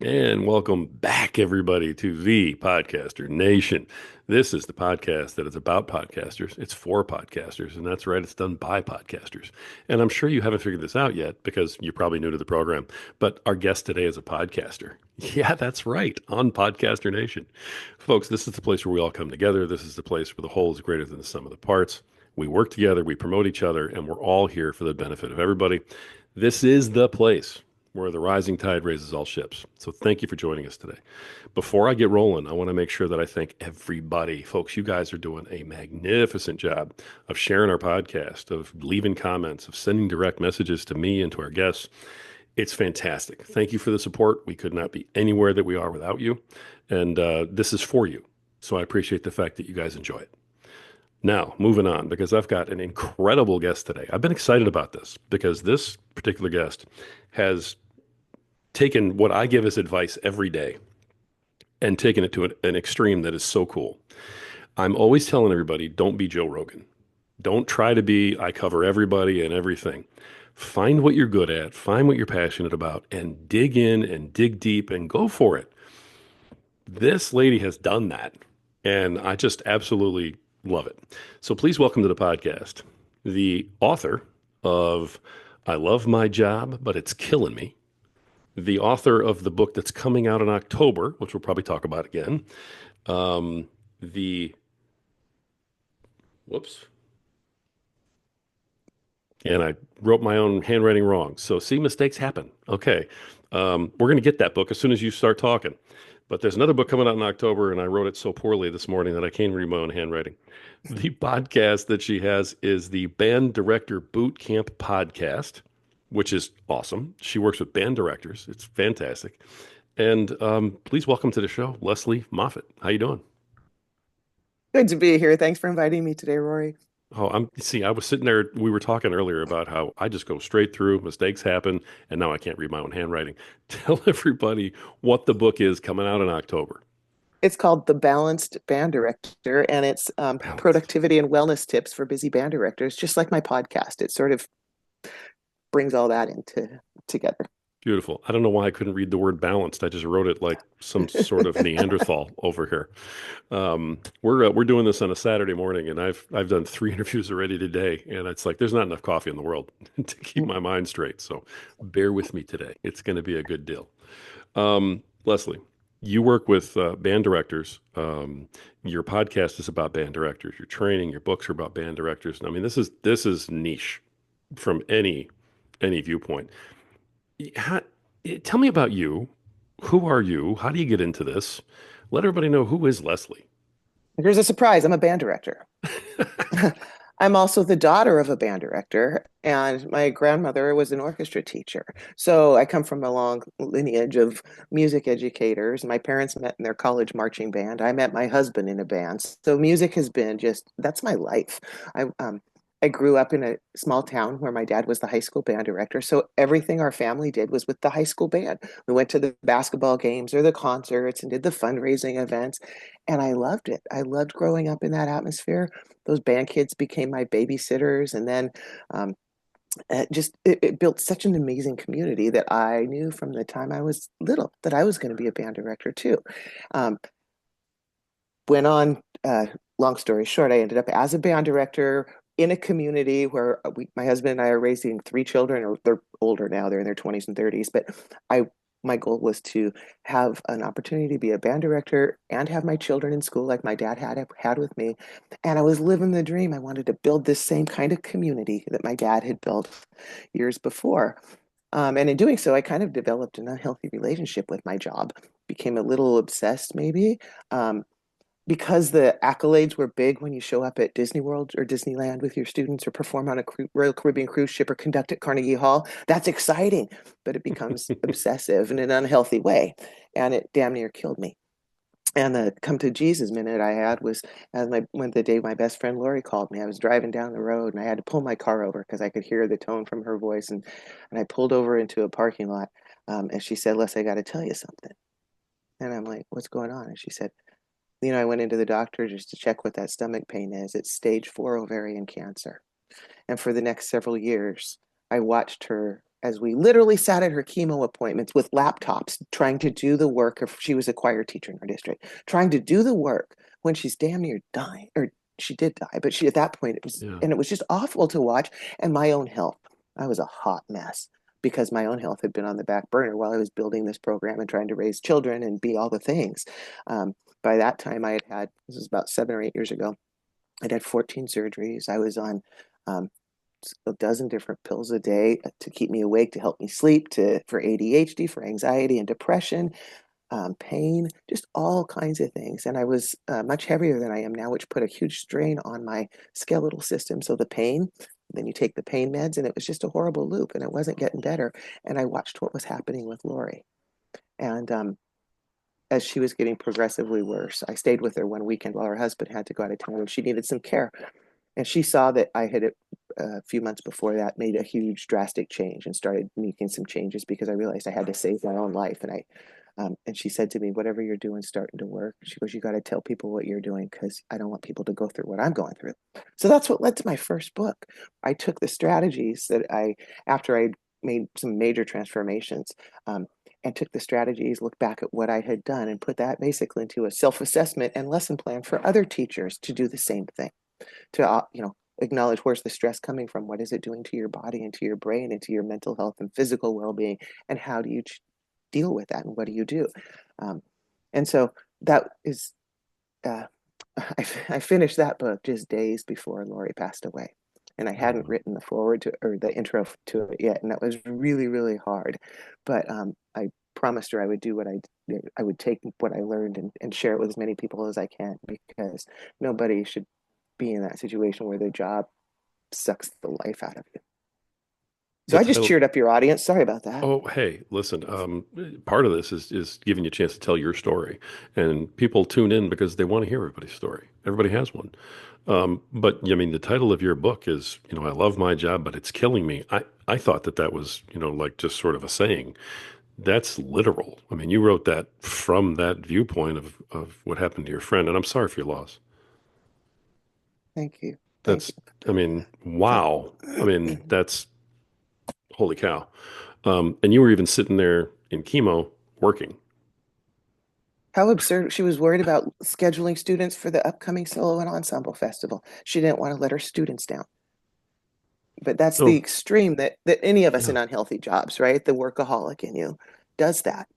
And welcome back, everybody, to the Podcaster Nation. This is the podcast that is about podcasters. It's for podcasters, and that's right, it's done by podcasters. And I'm sure you haven't figured this out yet because you're probably new to the program, but our guest today is a podcaster. Yeah, that's right, on Podcaster Nation. Folks, this is the place where we all come together. This is the place where the whole is greater than the sum of the parts. We work together, we promote each other, and we're all here for the benefit of everybody. This is the place where the rising tide raises all ships. So thank you for joining us today. Before I get rolling, I want to make sure that I thank everybody. Folks, you guys are doing a magnificent job of sharing our podcast, of leaving comments, of sending direct messages to me and to our guests. It's fantastic. Thank you for the support. We could not be anywhere that we are without you. And this is for you. So I appreciate the fact that you guys enjoy it. Now, moving on, because I've got an incredible guest today. I've been excited about this because this particular guest has taken what I give as advice every day and taken it to an extreme that is so cool. I'm always telling everybody, don't be Joe Rogan. Don't try to be, I cover everybody and everything. Find what you're good at, find what you're passionate about, and dig in and dig deep and go for it. This lady has done that, and I just absolutely love it. So please welcome to the podcast the author of I Love My Job, but It's Killing Me, the author of the book that's coming out in October, which we'll probably talk about again. The whoops, and I wrote my own handwriting wrong. So see, mistakes happen. Okay, we're going to get that book as soon as you start talking. But there's another book coming out in October, and I wrote it so poorly this morning that I can't read my own handwriting. The podcast that she has is the Band Director Boot Camp Podcast, which is awesome. She works with band directors. It's fantastic. And please welcome to the show, Lesley Moffat. How you doing? Good to be here. Thanks for inviting me today, Rory. Oh, I was sitting there. We were talking earlier about how I just go straight through, mistakes happen, and now I can't read my own handwriting. Tell everybody what the book is coming out in October. It's called The Balanced Band Director, and it's Balanced. productivity and wellness tips for busy band directors, just like my podcast. It sort of brings all that into together. Beautiful. I don't know why I couldn't read the word balanced. I just wrote it like some sort of Neanderthal over here. We're doing this on a Saturday morning, and I've done 3 interviews already today, and it's like there's not enough coffee in the world to keep my mind straight. So bear with me today. It's going to be a good deal. Lesley, you work with band directors. Your podcast is about band directors. Your training, your books are about band directors. I mean, this is niche from any viewpoint. How, tell me about you. Who are you? How do you get into this? Let everybody know who is Lesley. Here's a surprise. I'm a band director. I'm also the daughter of a band director, and my grandmother was an orchestra teacher. So I come from a long lineage of music educators. My parents met in their college marching band. I met my husband in a band. So music has been just that's my life. I grew up in a small town where my dad was the high school band director. So everything our family did was with the high school band. We went to the basketball games or the concerts and did the fundraising events. And I loved it. I loved growing up in that atmosphere. Those band kids became my babysitters. And then um, it built such an amazing community that I knew from the time I was little that I was going to be a band director too. Um, went on, long story short, I ended up as a band director in a community where my husband and I are raising 3 children, or they're older now, they're in their 20s and 30s. But I, my goal was to have an opportunity to be a band director and have my children in school like my dad had with me. And I was living the dream. I wanted to build this same kind of community that my dad had built years before. And in doing so, I kind of developed an unhealthy relationship with my job, became a little obsessed, maybe. Um, because the accolades were big when you show up at Disney World or Disneyland with your students or perform on a Royal Caribbean cruise ship or conduct at Carnegie Hall, that's exciting, but it becomes obsessive in an unhealthy way. And it damn near killed me. And the come to Jesus minute I had was as when the day my best friend Lori called me. I was driving down the road and I had to pull my car over because I could hear the tone from her voice. And I pulled over into a parking lot. And she said, Les, I got to tell you something. And I'm like, what's going on? And she said, I went into the doctor just to check what that stomach pain is. It's stage 4 ovarian cancer. And for the next several years, I watched her as we literally sat at her chemo appointments with laptops trying to do the work of she was a choir teacher in our district, trying to do the work when she's damn near dying, or she did die, but she at that point it was, Yeah. and it was just awful to watch. And my own health, I was a hot mess because my own health had been on the back burner while I was building this program and trying to raise children and be all the things. By that time, I had this was about 7 or 8 years ago. I'd had 14 surgeries. I was on um, a dozen different pills a day to keep me awake, to help me sleep, to for ADHD, for anxiety and depression, pain, just all kinds of things. And I was much heavier than I am now, which put a huge strain on my skeletal system. So the pain, then you take the pain meds, and it was just a horrible loop, and it wasn't getting better. And I watched what was happening with Lori. And as she was getting progressively worse, I stayed with her one weekend while her husband had to go out of town and she needed some care. And she saw that I had a few months before that made a huge drastic change and started making some changes because I realized I had to save my own life. And she said to me, whatever you're doing starting to work. She goes, you got to tell people what you're doing because I don't want people to go through what I'm going through. So that's what led to my first book. I took the strategies that after I made some major transformations, and took the strategies, looked back at what I had done, and put that basically into a self-assessment and lesson plan for other teachers to do the same thing. To acknowledge where's the stress coming from, what is it doing to your body and to your brain and to your mental health and physical well-being, and how do you deal with that and what do you do? And so that is uh, I finished that book just days before Lori passed away. And I hadn't Oh, written the forward to or the intro to it yet, and that was really, really hard. But I promised her I would do what I would take what I learned and share it with as many people as I can because nobody should be in that situation where their job sucks the life out of you. So the I just title. cheered up your audience. Sorry about that. Oh, hey, listen. Part of this is giving you a chance to tell your story, and people tune in because they want to hear everybody's story. Everybody has one. But I mean, the title of your book is, I love my job, but it's killing me. I thought that was, like just sort of a saying. That's literal. I mean, you wrote that from that viewpoint of what happened to your friend, and I'm sorry for your loss. Thank you. Thank That's, I mean, wow. I mean, you. that's holy cow. And you were even sitting there in chemo working. How absurd. She was worried about scheduling students for the upcoming solo and ensemble festival. She didn't want to let her students down. But that's the Oh, extreme that any of us yeah, in unhealthy jobs, right? The workaholic in you does that.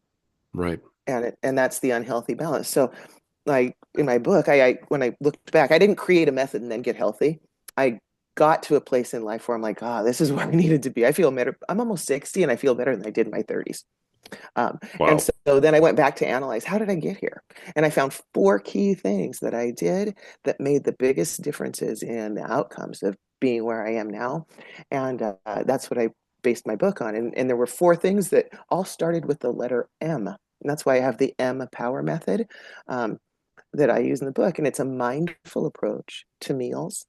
right. And that's the unhealthy balance. So like in my book, I when I looked back, I didn't create a method and then get healthy. I got to a place in life where I'm like, this is where I needed to be. I feel better. I'm almost 60 and I feel better than I did in my 30s. And Wow. so then I went back to analyze how did I get here? And I found four key things that I did that made the biggest differences in the outcomes of being where I am now. And that's what I based my book on. And there were four things that all started with the letter M. And that's why I have the M power method that I use in the book. And it's a mindful approach to meals,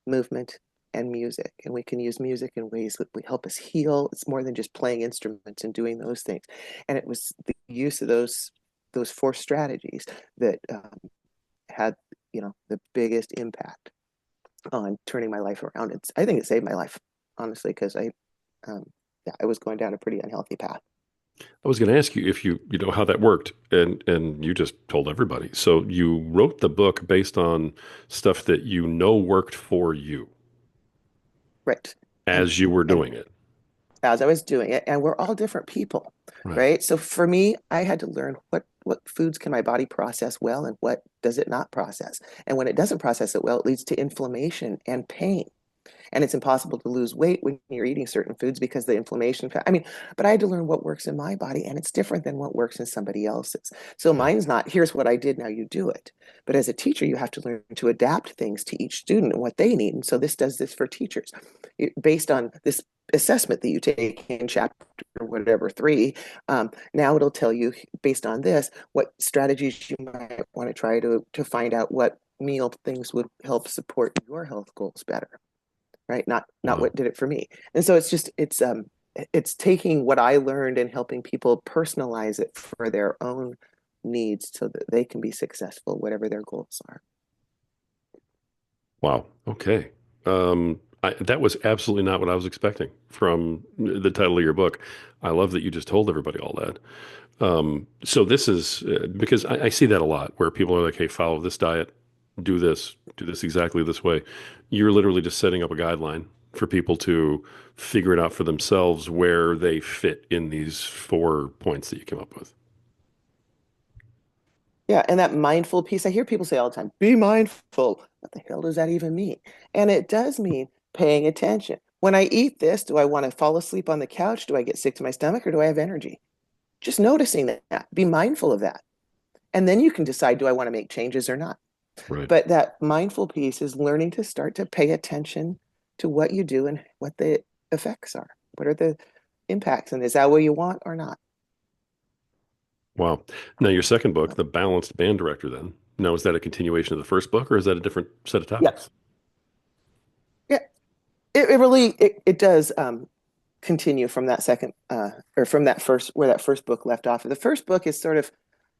movement, and music. And we can use music in ways that we help us heal. It's more than just playing instruments and doing those things. And it was the use of those four strategies that had the biggest impact on turning my life around. I think it saved my life, honestly, because um, yeah, I was going down a pretty unhealthy path. I was going to ask you if you know how that worked, and you just told everybody. So you wrote the book based on stuff that you know worked for you Right. And as you were and doing it. as I was doing it, and we're all different people, Right. right? So for me, I had to learn what foods can my body process well and what does it not process. And when it doesn't process it well, it leads to inflammation and pain. And it's impossible to lose weight when you're eating certain foods because the inflammation. I mean, but I had to learn what works in my body, and it's different than what works in somebody else's. So Yeah. mine's not, here's what I did, now you do it. But as a teacher, you have to learn to adapt things to each student and what they need. And so this does this for teachers. Based on this assessment that you take in chapter whatever 3, now it'll tell you based on this what strategies you might want to try to find out what meal things would help support your health goals better, right? Not Wow. what did it for me. And so it's taking what I learned and helping people personalize it for their own needs so that they can be successful, whatever their goals are. Wow. Okay. That was absolutely not what I was expecting from the title of your book. I love that you just told everybody all that. So this is because I see that a lot where people are like, "Hey, follow this diet, do this exactly this way." You're literally just setting up a guideline for people to figure it out for themselves where they fit in these 4 points that you came up with. Yeah, and that mindful piece, I hear people say all the time, be mindful. What the hell does that even mean? And it does mean paying attention. When I eat this, do I want to fall asleep on the couch? Do I get sick to my stomach or do I have energy? Just noticing that. Be mindful of that. And then you can decide, do I want to make changes or not? Right. But that mindful piece is learning to start to pay attention to what you do and what the effects are. What are the impacts? And is that what you want or not? Wow. Now your second book, The Balanced Band Director, then. Now, is that a continuation of the first book or is that a different set of Yep. topics? Yeah. It really it does continue from that second or from that first where that first book left off. The first book is sort of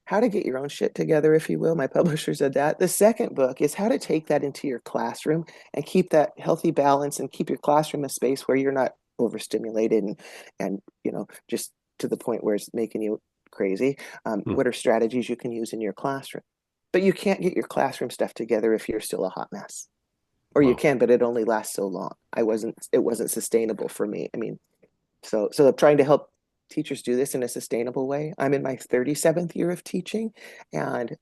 how to get your own shit together, if you will. My publisher said that. The second book is how to take that into your classroom and keep that healthy balance and keep your classroom a space where you're not overstimulated and just to the point where it's making you crazy. Hmm. What are strategies you can use in your classroom? But you can't get your classroom stuff together if you're still a hot mess. Or you Wow. can, but it only lasts so long. It wasn't sustainable for me. I mean, so I'm trying to help teachers do this in a sustainable way. I'm in my 37th year of teaching, and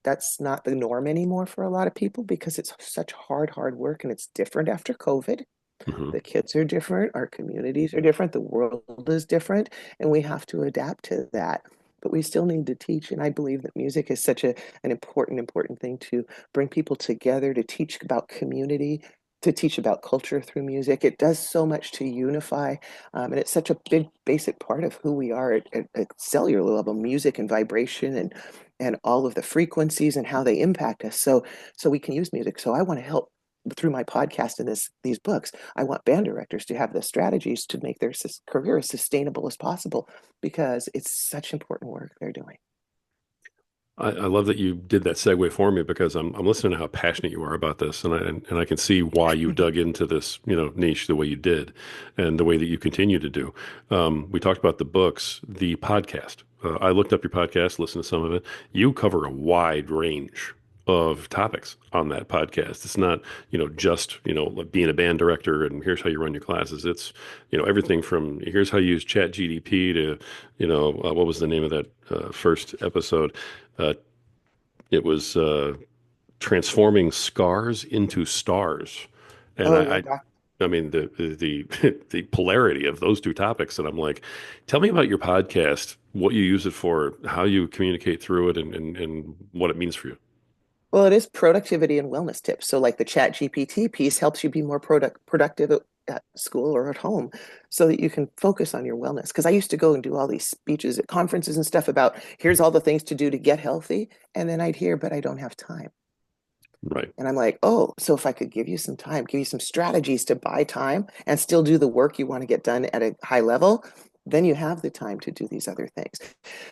that's not the norm anymore for a lot of people because it's such hard work, and it's different after COVID. Hmm. The kids are different, our communities are different, the world is different, and we have to adapt to that. But we still need to teach, and I believe that music is such an important thing to bring people together, to teach about community, to teach about culture through music. It does so much to unify, and it's such a big, basic part of who we are at cellular level, music and vibration and all of the frequencies and how they impact us. So we can use music. So I want to help through my podcast and these books. I want band directors to have the strategies to make their career as sustainable as possible because it's such important work they're doing. I love that you did that segue for me because I'm listening to how passionate you are about this, and I can see why you dug into this niche the way you did, and the way that you continue to do. We talked about the books, the podcast. I looked up your podcast, listened to some of it. You cover a wide range of topics on that podcast. It's not just like being a band director and here's how you run your classes. It's everything from here's how you use Chat GDP to what was the name of that first episode? Uh, it was transforming scars into stars, and Oh yeah, doc. I mean the the polarity of those two topics. And I'm like, tell me about your podcast, what you use it for, how you communicate through it, and what it means for you. Well, it is productivity and wellness tips. So, like the Chat GPT piece helps you be more productive at school or at home so that you can focus on your wellness. Because I used to go and do all these speeches at conferences and stuff about here's all the things to do to get healthy. And then I'd hear, but I don't have time. Right. And I'm like, oh, so if I could give you some time, give you some strategies to buy time and still do the work you want to get done at a high level, then you have the time to do these other things.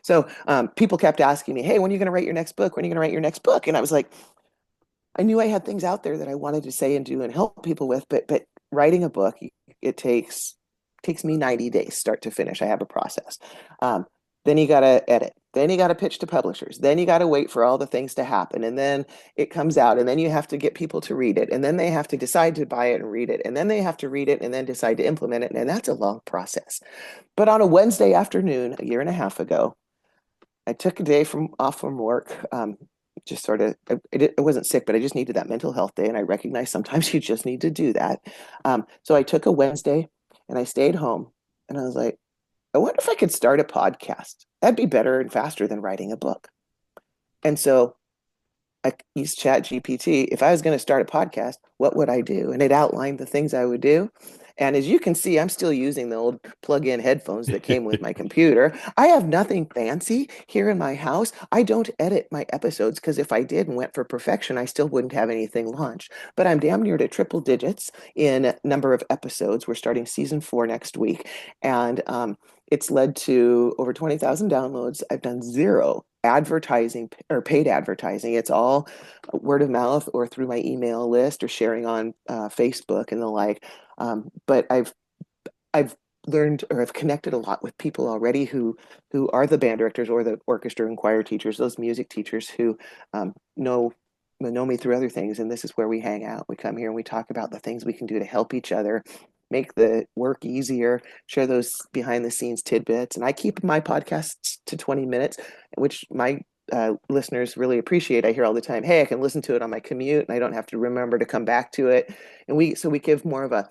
So people kept asking me, hey, when are you going to write your next book? When are you going to write your next book? And I was like, I knew I had things out there that I wanted to say and do and help people with, but writing a book, it takes me 90 days start to finish. I have a process. Um, then you got to edit. Then you got to pitch to publishers. Then you got to wait for all the things to happen. And then it comes out. And then you have to get people to read it. And then they have to decide to buy it and read it. And then they have to read it and then decide to implement it. And that's a long process. But on a Wednesday afternoon, a year and a half ago, I took a day off from work. Just sort of, I wasn't sick, but I just needed that mental health day. And I recognize sometimes you just need to do that. So I took a Wednesday and I stayed home and I was like, I wonder if I could start a podcast. That'd be better and faster than writing a book. And so I used Chat GPT. If I was going to start a podcast, what would I do? And it outlined the things I would do. And as you can see, I'm still using the old plug-in headphones that came with my computer. I have nothing fancy here in my house. I don't edit my episodes because if I did and went for perfection, I still wouldn't have anything launched. But I'm damn near to triple digits in number of episodes. We're starting season 4 next week. And it's led to over 20,000 downloads. I've done 0 advertising or paid advertising. It's all word of mouth or through my email list or sharing on Facebook and the like. But I've learned or have connected a lot with people already who are the band directors or the orchestra and choir teachers, those music teachers who know me through other things. And this is where we hang out. We come here and we talk about the things we can do to help each other, make the work easier, share those behind the scenes tidbits. And I keep my podcasts to 20 minutes, which my listeners really appreciate. I hear all the time, hey, I can listen to it on my commute and I don't have to remember to come back to it. And we give more of a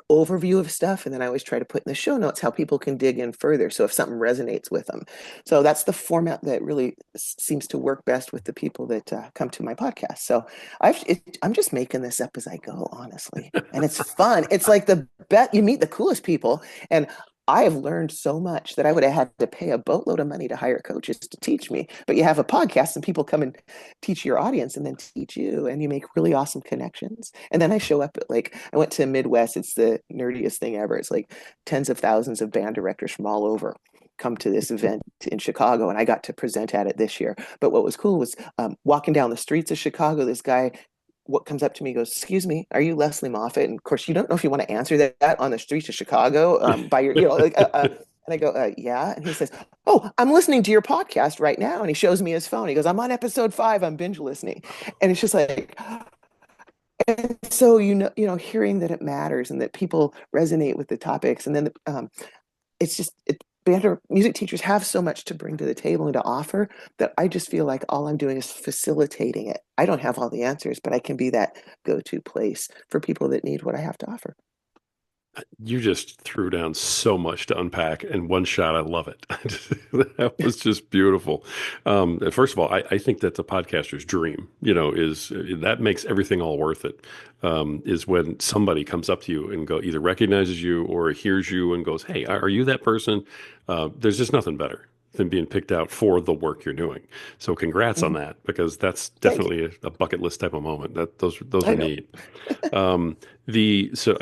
overview of stuff, and then I always try to put in the show notes how people can dig in further, so if something resonates with them. So that's the format that really seems to work best with the people that come to my podcast. So I'm just making this up as I go, honestly, and it's fun. It's like the bet you meet the coolest people, and I have learned so much that I would have had to pay a boatload of money to hire coaches to teach me. But you have a podcast and people come and teach your audience and then teach you, and you make really awesome connections. And then I show up at, like, I went to Midwest. It's the nerdiest thing ever. It's like tens of thousands of band directors from all over come to this event in Chicago, and I got to present at it this year. But what was cool was walking down the streets of Chicago, this guy what comes up to me goes, excuse me, are you Lesley Moffat? And of course, you don't know if you want to answer that on the streets of Chicago by your, like, and I go, yeah. And he says, oh, I'm listening to your podcast right now. And he shows me his phone. He goes, I'm on episode 5. I'm binge listening. And it's just like, and so, hearing that it matters and that people resonate with the topics. And then it's just, music teachers have so much to bring to the table and to offer that I just feel like all I'm doing is facilitating it. I don't have all the answers, but I can be that go-to place for people that need what I have to offer. You just threw down so much to unpack in one shot. I love it. That was just beautiful. First of all, I think that's a podcaster's dream, is that makes everything all worth it. Is when somebody comes up to you and either recognizes you or hears you and goes, hey, are you that person? There's just nothing better than being picked out for the work you're doing. So congrats on Mm-hmm. that, because that's Thank you. definitely a bucket list type of moment. Those I are know. neat. And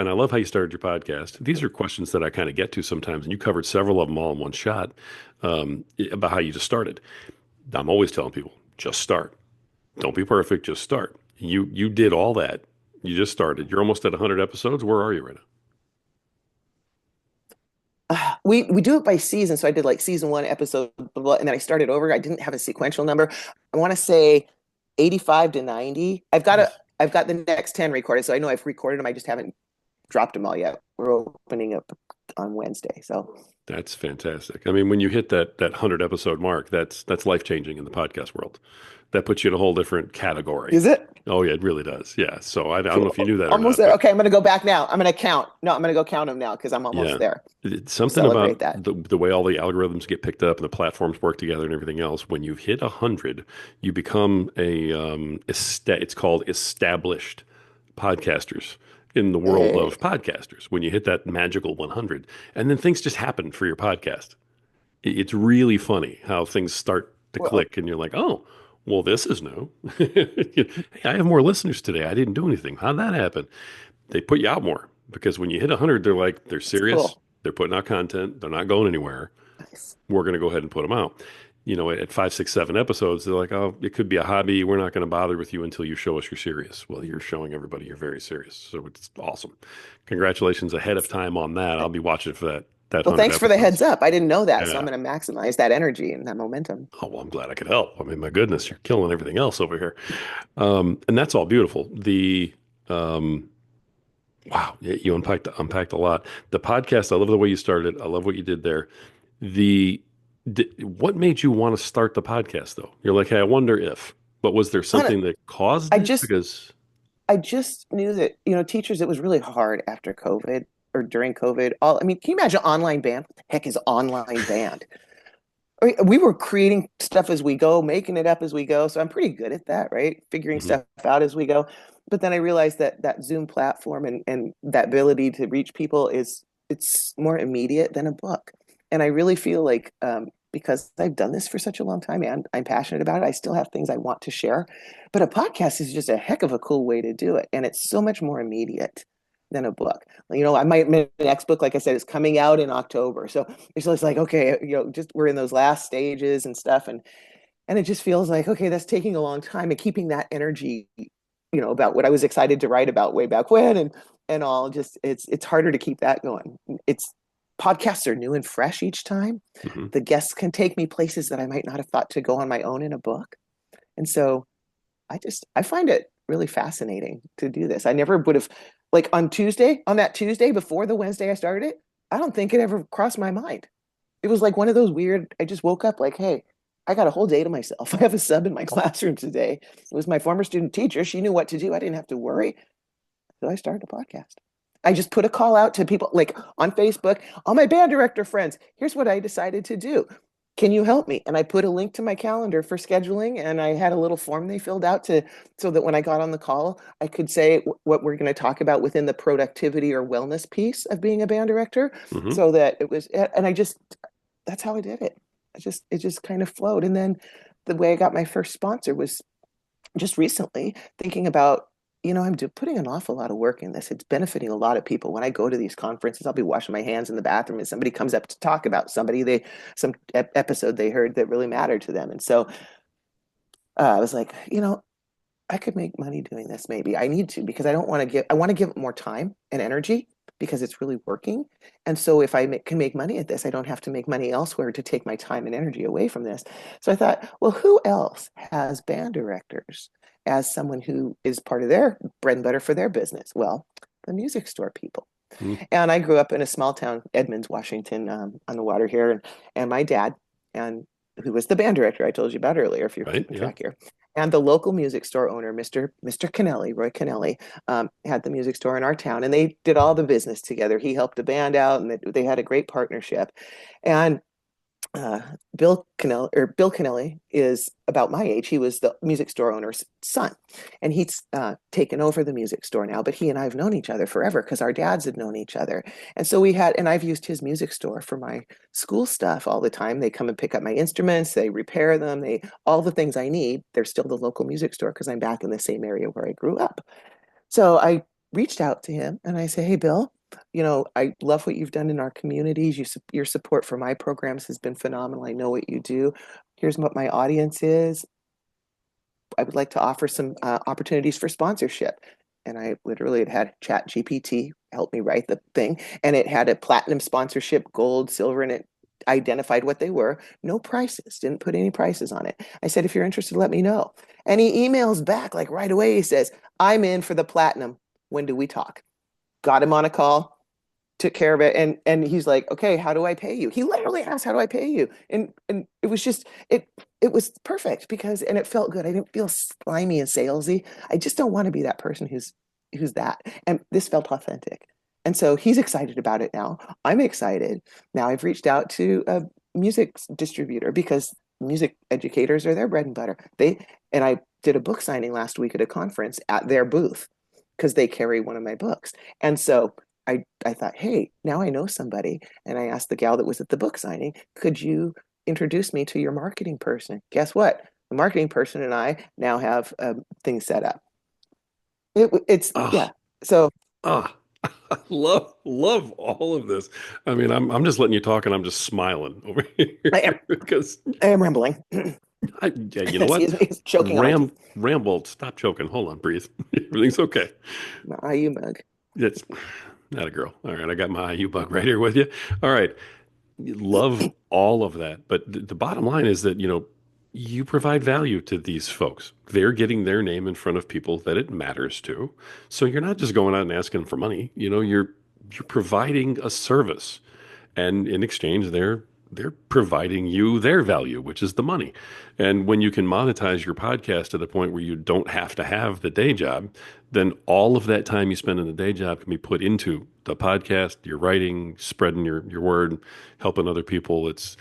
I love how you started your podcast. These are questions that I kind of get to sometimes, and you covered several of them all in one shot, about how you just started. I'm always telling people, just start. Don't be perfect, just start. You did all that. You just started. You're almost at 100 episodes. Where are you right now? We do it by season. So I did like season 1, episode, blah, blah, and then I started over. I didn't have a sequential number. I want to say 85 to 90. Nice. I've got the next 10 recorded. So I know I've recorded them. I just haven't dropped them all yet. We're opening up on Wednesday. So That's fantastic. I mean, when you hit that 100 episode mark, that's life changing in the podcast world. That puts you in a whole different category. is it? Oh yeah, it really does. Yeah. So I don't know if you Cool. knew that or Almost not, there. but Okay, I'm going to go back now. I'm going to count. No, I'm going to go count them now because I'm almost yeah, there. it's We'll something about celebrate that. the way all the algorithms get picked up and the platforms work together and everything else. When you hit 100, you become it's called established podcasters in the world of Hey. podcasters. When you hit that magical 100, and then things just happen for your podcast. It's really funny how things start to Well, click, and you're like, oh, well, this is new. Hey, I have more listeners today. I didn't do anything. How'd that happen? They put you out more, because when you hit 100, they're like, they're that's serious. cool. They're putting out content. They're not going anywhere. Nice. We're going to go ahead and put them out. At 5, 6, 7 episodes, they're like, oh, it could be a hobby. We're not going to bother with you until you show us you're serious. Well, you're showing everybody you're very serious. So it's awesome. Congratulations ahead of time on that. I'll be watching for that Well, 100 thanks for the episodes. heads up. I didn't know that. So I'm Yeah. going to maximize that energy and that momentum. Oh, well, I'm glad I could help. I mean, my goodness, you're killing everything else over here. And that's all beautiful. Um, wow, you unpacked a lot. The podcast, I love the way you started. I love what you did there. The, what made you want to start the podcast though? You're like, hey, I wonder if, but was there On something that caused I it? just Because I just knew that, teachers, it was really hard after COVID or during COVID. I mean, can you imagine online band? What the heck is online band? I mean, we were creating stuff as we go, making it up as we go. So I'm pretty good at that, right? Figuring Mhm. stuff out as we go. But then I realized that that Zoom platform and that ability to reach people it's more immediate than a book. And I really feel like because I've done this for such a long time and I'm passionate about it, I still have things I want to share. But a podcast is just a heck of a cool way to do it. And it's so much more immediate than a book. My next book, like I said, is coming out in October. So it's just like, okay, just we're in those last stages and stuff. And And it just feels like, okay, that's taking a long time and keeping that energy, about what I was excited to write about way back when and all just it's harder to keep that going. It's Podcasts are new and fresh each time. Hmm. The guests can take me places that I might not have thought to go on my own in a book. And so I find it really fascinating to do this. I never would have like on that Tuesday before the Wednesday I started it, I don't think it ever crossed my mind. It was like one of those weird, I just woke up like, hey, I got a whole day to myself. I have a sub in my classroom today. It was my former student teacher. She knew what to do. I didn't have to worry. So I started a podcast. I just put a call out to people like on Facebook, all my band director friends. Here's what I decided to do. Can you help me? And I put a link to my calendar for scheduling, and I had a little form they filled out to so that when I got on the call, I could say what we're going to talk about within the productivity or wellness piece of being a band director. Hmm. So that it was, and I just that's how I did it. It just kind of flowed. And then the way I got my first sponsor was just recently thinking about, putting an awful lot of work in this. It's benefiting a lot of people. When I go to these conferences, I'll be washing my hands in the bathroom and somebody comes up to talk about some episode they heard that really mattered to them. And so I was like, I could make money doing this. Maybe I need to because I want to give it more time and energy because it's really working. And so if can make money at this, I don't have to make money elsewhere to take my time and energy away from this. So I thought, well, who else has band directors as someone who is part of their bread and butter for their business? Well, the music store people. And I grew up in a small town, Edmonds, Washington, on the water here, and my dad, and who was the band director I told you about earlier, if you're Right. keeping Yeah. track here, and the local music store owner, Mr. Kennelly, Roy Kennelly, had the music store in our town, and they did all the business together. He helped the band out, and they had a great partnership. And uh, Bill Kennelly is about my age. He was the music store owner's son, and he's taken over the music store now. But he and I have known each other forever because our dads had known each other, and so and I've used his music store for my school stuff all the time. They come and pick up my instruments, they repair them, they all the things I need. They're still the local music store because I'm back in the same area where I grew up. So I reached out to him and I say, hey, Bill, I love what you've done in our communities. Your support for my programs has been phenomenal. I know what you do. Here's what my audience is. I would like to offer some opportunities for sponsorship. And I literally had Chat GPT help me write the thing. And it had a platinum sponsorship, gold, silver, and it identified what they were. No prices, didn't put any prices on it. I said, if you're interested, let me know. And he emails back like right away. He says, I'm in for the platinum. When do we talk? Got him on a call, took care of it, and he's like, okay, how do I pay you? He literally asked, how do I pay you? And it was just it was perfect because and it felt good. I didn't feel slimy and salesy. I just don't want to be that person who's that. And this felt authentic. And so he's excited about it now. I'm excited. Now I've reached out to a music distributor because music educators are their bread and butter. And I did a book signing last week at a conference at their booth because they carry one of my books. And so I thought, hey, now I know somebody. And I asked the gal that was at the book signing, could you introduce me to your marketing person? Guess what? The marketing person and I now have things set up. Oh, Yeah. So ah, I love all of this. I mean, I'm just letting you talk and I'm just smiling over I am here because I am rambling. yeah, you know what? Excuse me, it's choking on my teeth. Ramble, stop choking. Hold on, breathe. Everything's okay. My IU mug. It's not a girl. All right, I got my IU bug right here with you. All right. Love all of that. But the bottom line is that, you provide value to these folks. They're getting their name in front of people that it matters to. So you're not just going out and asking for money. You're providing a service. And in exchange, they're providing you their value, which is the money. And when you can monetize your podcast to the point where you don't have to have the day job, then all of that time you spend in the day job can be put into the podcast, your writing, spreading your word, helping other people. It's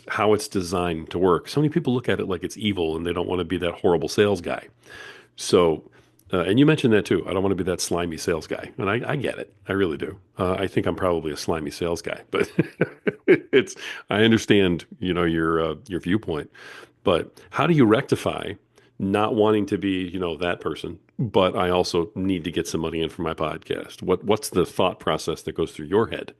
how it's designed to work. So many people look at it like it's evil and they don't want to be that horrible sales guy. So, and you mentioned that too. I don't want to be that slimy sales guy, and I get it. I really do. I think I'm probably a slimy sales guy, but it's. I understand, your viewpoint, but how do you rectify not wanting to be, that person, but I also need to get some money in for my podcast? What's the thought process that goes through your head?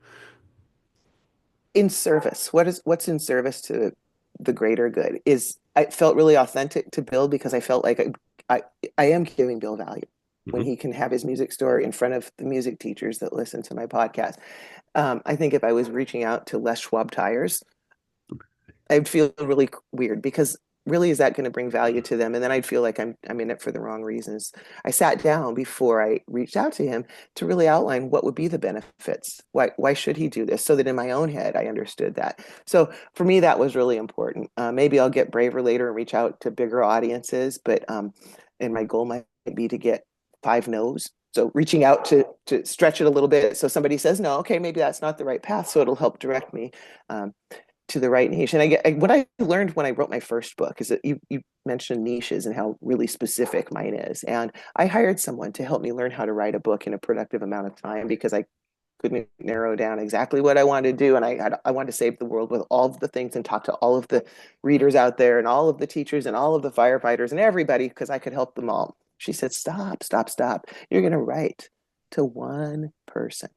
In service, what's in service to the greater good is I felt really authentic to Bill because I felt like I, I am giving Bill value when Hmm. he can have his music store in front of the music teachers that listen to my podcast. I think if I was reaching out to Les Schwab tires, I'd feel really weird because really is that going to bring value to them? And then I'd feel like I'm in it for the wrong reasons. I sat down before I reached out to him to really outline what would be the benefits. Why should he do this? So that in my own head I understood that. So for me that was really important. Maybe I'll get braver later and reach out to bigger audiences, but and my goal might be to get 5 no's. So reaching out to stretch it a little bit. So somebody says no, okay, maybe that's not the right path. So it'll help direct me. To the right niche. And what I learned when I wrote my first book is that you mentioned niches and how really specific mine is. And I hired someone to help me learn how to write a book in a productive amount of time because I couldn't narrow down exactly what I wanted to do. And I wanted to save the world with all of the things and talk to all of the readers out there and all of the teachers and all of the firefighters and everybody because I could help them all. She said, stop, stop, stop. You're going to write to one person.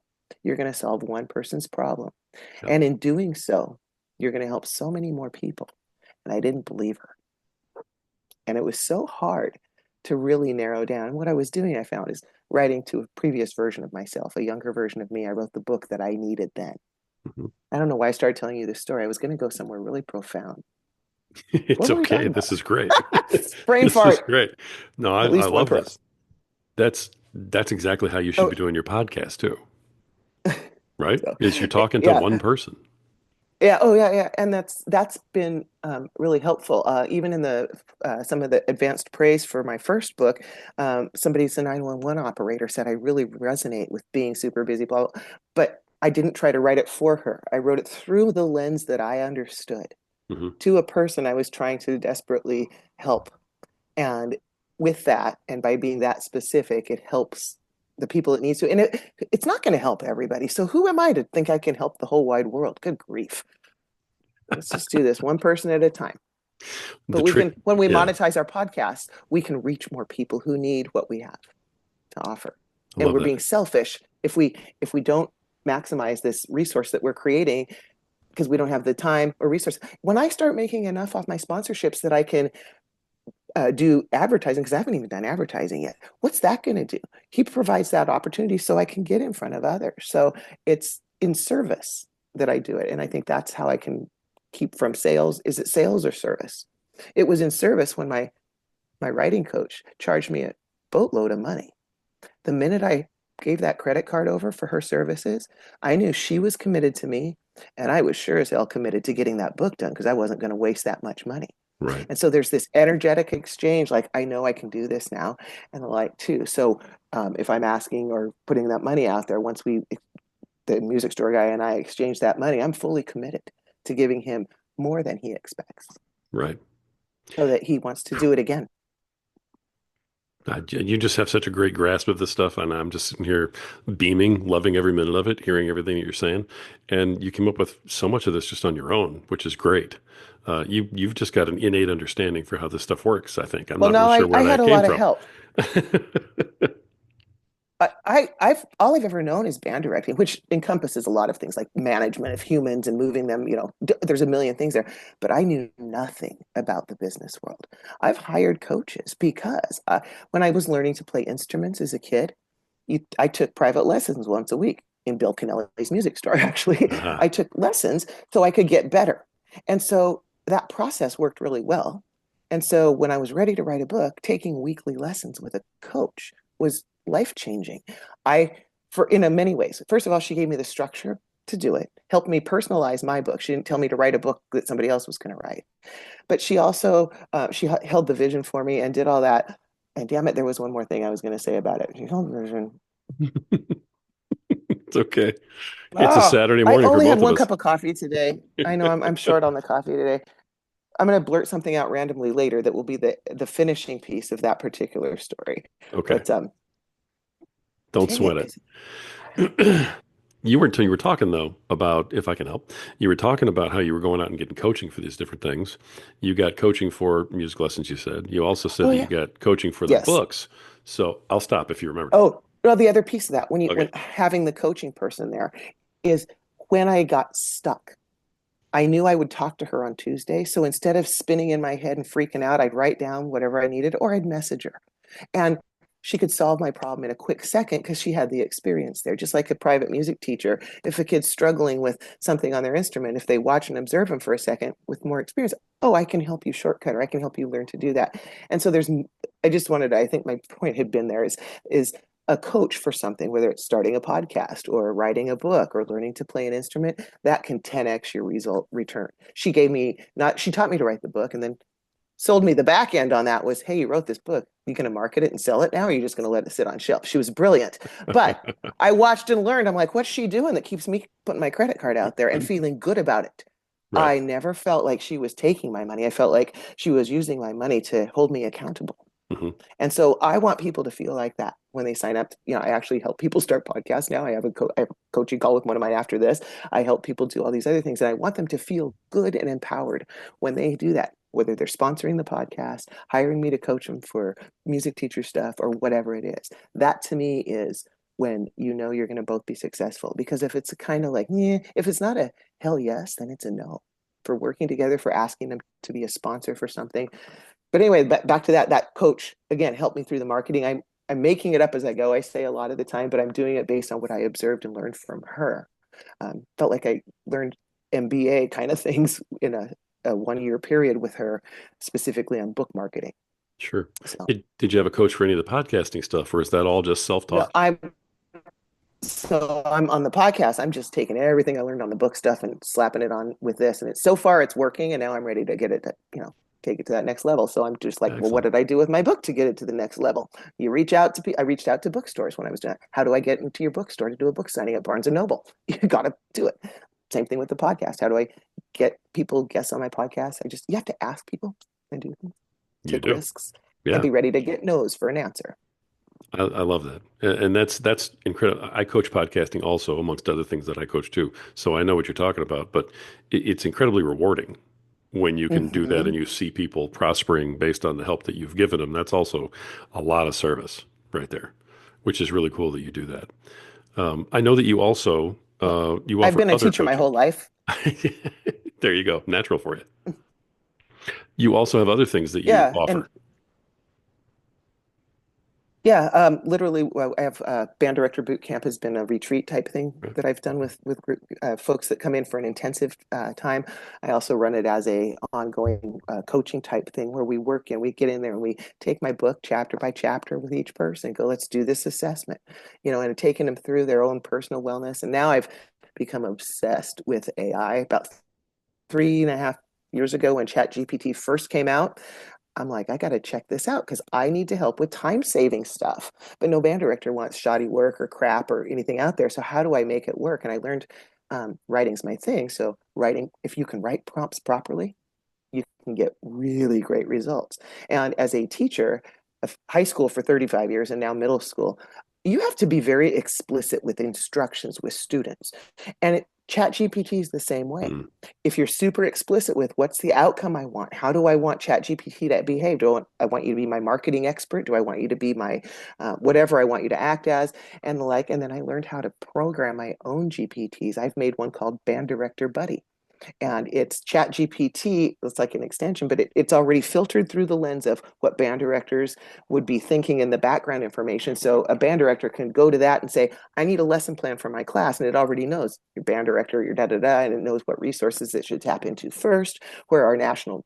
You're going to solve one person's problem. Yep. And in doing so, you're going to help so many more people. And I didn't believe her. And it was so hard to really narrow down. And what I was doing, I found, is writing to a previous version of myself, a younger version of me. I wrote the book that I needed then. Hmm. I don't know why I started telling you this story. I was going to go somewhere really profound. It's What were we okay. talking This about? is great. Brain This is fart. great. No, At I least one love person. this. That's exactly how you should Oh, be doing your podcast too, right? so, Is you're talking to yeah. one person. Yeah, oh yeah, yeah, and that's been really helpful. Even in the some of the advanced praise for my first book, somebody's a 911 operator said I really resonate with being super busy, blah, blah. But I didn't try to write it for her. I wrote it through the lens that I understood Hmm. to a person I was trying to desperately help. And with that, and by being that specific, it helps the people it needs to. And it's not going to help everybody. So who am I to think I can help the whole wide world? Good grief. Let's just do this one person at a time. The But we trick, can, when we yeah, monetize our podcast, we can reach more people who need what we have to offer. I And love we're that. being selfish if we don't maximize this resource that we're creating because we don't have the time or resource. When I start making enough off my sponsorships that I can do advertising, because I haven't even done advertising yet, what's that going to do? He provides that opportunity so I can get in front of others. So it's in service that I do it. And I think that's how I can keep from sales. Is it sales or service? It was in service when my writing coach charged me a boatload of money. The minute I gave that credit card over for her services, I knew she was committed to me, and I was sure as hell committed to getting that book done because I wasn't going to waste that much money. Right. And so there's this energetic exchange, like I know I can do this now, and the like too. So if I'm asking or putting that money out there, once the music store guy and I exchange that money, I'm fully committed to giving him more than he expects, Right. so that he wants to do it again. You just have such a great grasp of this stuff, and I'm just sitting here beaming, loving every minute of it, hearing everything that you're saying, and you came up with so much of this just on your own, which is great. You've just got an innate understanding for how this stuff works. I think I'm Well, not real no, sure I where had that a came lot of from. help. I've all I've ever known is band directing, which encompasses a lot of things like management of humans and moving them. There's a million things there, but I knew nothing about the business world. I've hired coaches because when I was learning to play instruments as a kid, I took private lessons once a week in Bill Kennelly's music store. Actually, Uh-huh. I took lessons so I could get better, and so that process worked really well. And so when I was ready to write a book, taking weekly lessons with a coach was life changing. I, for in a many ways. First of all, she gave me the structure to do it, helped me personalize my book. She didn't tell me to write a book that somebody else was going to write, but she also she held the vision for me and did all that. And damn it, there was one more thing I was going to say about it. She held the vision. It's okay. It's a Oh, Saturday I morning for only had both of one us. cup of coffee today. I know I'm short on the coffee today. I'm going to blurt something out randomly later that will be the finishing piece of that particular story. Okay. But Don't dang it, sweat because it. You were talking though about if I can help. You were talking about how you were going out and getting coaching for these different things. You got coaching for music lessons, you said. You also said oh that you yeah, got coaching for the yes. books. So I'll stop if you remember. Oh, well, the other piece of that, when Okay. having the coaching person there, is when I got stuck. I knew I would talk to her on Tuesday. So instead of spinning in my head and freaking out, I'd write down whatever I needed or I'd message her. And she could solve my problem in a quick second because she had the experience there. Just like a private music teacher, if a kid's struggling with something on their instrument, if they watch and observe them for a second with more experience, oh, I can help you shortcut or I can help you learn to do that. And so I just wanted, I think my point had been there is a coach for something, whether it's starting a podcast or writing a book or learning to play an instrument, that can 10x your result return. She gave me not, she taught me to write the book and then sold me the back end on that was, hey, you wrote this book. You going to market it and sell it now? Or are you just going to let it sit on shelf? She was brilliant. But I watched and learned. I'm like, what's she doing that keeps me putting my credit card out there and feeling good about it? Right. I never felt like she was taking my money. I felt like she was using my money to hold me accountable. Hmm. And so I want people to feel like that when they sign up. I actually help people start podcasts now. I have a coaching call with one of mine after this. I help people do all these other things. And I want them to feel good and empowered when they do that, whether they're sponsoring the podcast, hiring me to coach them for music teacher stuff, or whatever it is. That to me is when you know you're going to both be successful. Because if it's a kind of like, yeah, if it's not a hell yes, then it's a no. For working together, for asking them to be a sponsor for something, but anyway, back to that coach again helped me through the marketing. I'm making it up as I go. I say a lot of the time, but I'm doing it based on what I observed and learned from her. Felt like I learned MBA kind of things in a 1 year period with her, specifically on book marketing. Sure. So Did you have a coach for any of the podcasting stuff, or is that all just no, self-taught? I'm on the podcast. I'm just taking everything I learned on the book stuff and slapping it on with this, and it's so far it's working. And now I'm ready to get it to take it to that next level. So I'm just like, well, what Excellent. did I do with my book to get it to the next level? I reached out to bookstores when I was doing it. How do I get into your bookstore to do a book signing at Barnes and Noble? You got to do it. Same thing with the podcast. How do I get people guests on my podcast? You have to ask people and do things, You take do. risks, and Yeah. be ready to get no's for an answer. I love that. And that's incredible. I coach podcasting also, amongst other things that I coach too. So I know what you're talking about, but it's incredibly rewarding when you can do that Mm-hmm. and you see people prospering based on the help that you've given them. That's also a lot of service right there, which is really cool that you do that. I know that you also Well, you I've offer been a other teacher my coaching. whole life. There you go. Natural for you. You also have other things that you Yeah, and offer. yeah, literally, well, I have band director boot camp has been a retreat type thing Right? that I've done with group folks that come in for an intensive time. I also run it as a ongoing coaching type thing where we work and we get in there and we take my book chapter by chapter with each person and go, let's do this assessment, and taking them through their own personal wellness. And now I've become obsessed with AI. About 3.5 years ago when ChatGPT first came out, I'm like, I got to check this out because I need to help with time saving stuff. But no band director wants shoddy work or crap or anything out there. So how do I make it work? And I learned writing's my thing. So writing, if you can write prompts properly, you can get really great results. And as a teacher of high school for 35 years and now middle school, you have to be very explicit with instructions with students. And Chat GPT is the same way. Mm. If you're super explicit with what's the outcome I want, how do I want Chat GPT to behave? I want you to be my marketing expert? Do I want you to be my whatever I want you to act as? And the like. And then I learned how to program my own GPTs. I've made one called Band Director Buddy, and it's chat gpt. It's like an extension, but it's already filtered through the lens of what band directors would be thinking in the background information. So a band director can go to that and say, I need a lesson plan for my class, and it already knows your band director, your da-da-da, and it knows what resources it should tap into first, where our national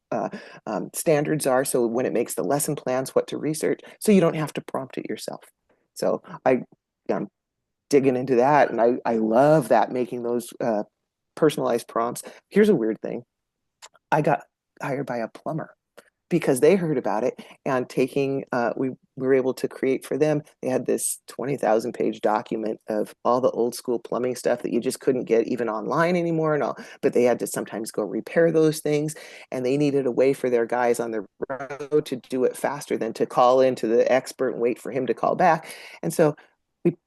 standards are, so when it makes the lesson plans, what to research, so you don't have to prompt it yourself. So I'm digging into that, and I love that, making those personalized prompts. Here's a weird thing. I got hired by a plumber because they heard about it, and we were able to create for them. They had this 20,000 page document of all the old school plumbing stuff that you just couldn't get even online anymore and all, but they had to sometimes go repair those things, and they needed a way for their guys on the road to do it faster than to call into the expert and wait for him to call back. And so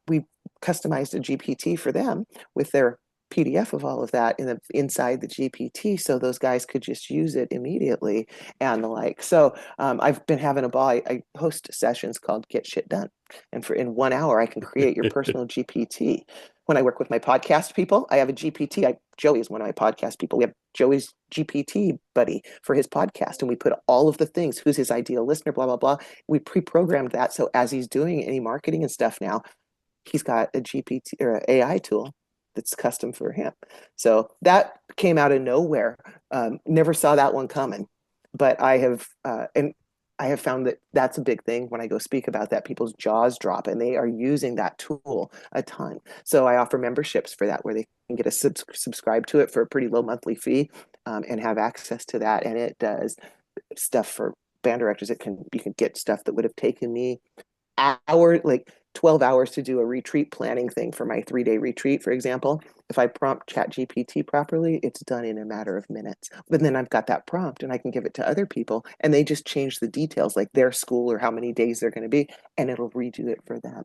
we customized a GPT for them with their PDF of all of that inside the GPT, so those guys could just use it immediately and the like. So I've been having a ball. I host sessions called Get Shit Done, and in 1 hour I can create your personal GPT. when I work with my podcast people, I have a GPT. Joey is one of my podcast people. We have Joey's GPT buddy for his podcast, and we put all of the things, who's his ideal listener, blah, blah, blah. We pre-programmed that. So as he's doing any marketing and stuff now, he's got a GPT or an AI tool that's custom for him. So that came out of nowhere. Never saw that one coming, but I have found that that's a big thing when I go speak about that. People's jaws drop and they are using that tool a ton. So I offer memberships for that where they can get a subscribe to it for a pretty low monthly fee, and have access to that. And it does stuff for band directors. You can get stuff that would have taken me like 12 hours to do a retreat planning thing for my 3-day retreat, for example. If I prompt chat GPT properly, it's done in a matter of minutes. But then I've got that prompt and I can give it to other people and they just change the details, like their school or how many days they're going to be, and it'll redo it for them.